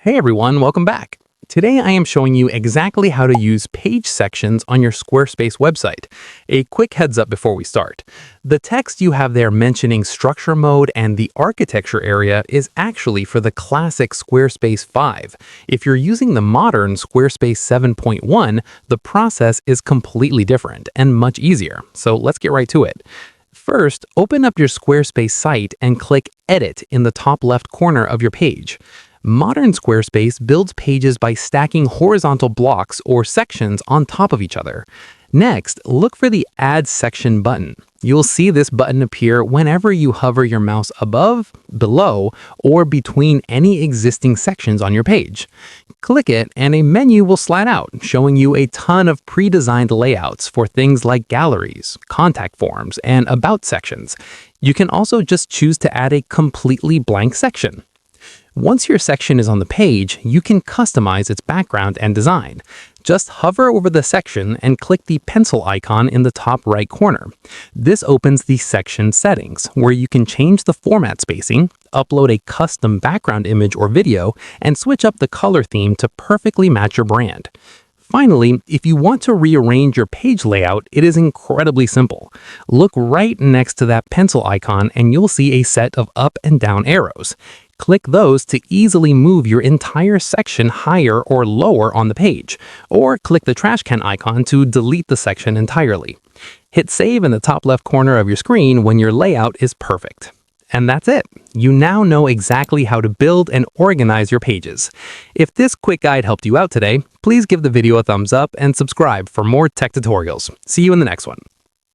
Hey everyone, welcome back. Today I am showing you exactly how to use page sections on your Squarespace website. A quick heads up before we start. The text you have there mentioning structure mode and the architecture area is actually for the classic Squarespace 5. If you're using the modern Squarespace 7.1, the process is completely different and much easier. So let's get right to it. First, open up your Squarespace site and click Edit in the top left corner of your page. Modern Squarespace builds pages by stacking horizontal blocks or sections on top of each other. Next, look for the Add Section button. You'll see this button appear whenever you hover your mouse above, below, or between any existing sections on your page. Click it and a menu will slide out, showing you a ton of pre-designed layouts for things like galleries, contact forms, and about sections. You can also just choose to add a completely blank section. Once your section is on the page, you can customize its background and design. Just hover over the section and click the pencil icon in the top right corner. This opens the section settings, where you can change the format spacing, upload a custom background image or video, and switch up the color theme to perfectly match your brand. Finally, if you want to rearrange your page layout, it is incredibly simple. Look right next to that pencil icon and you'll see a set of up and down arrows. Click those to easily move your entire section higher or lower on the page, or click the trash can icon to delete the section entirely. Hit save in the top left corner of your screen when your layout is perfect. And that's it. You now know exactly how to build and organize your pages. If this quick guide helped you out today, please give the video a thumbs up and subscribe for more tech tutorials. See you in the next one.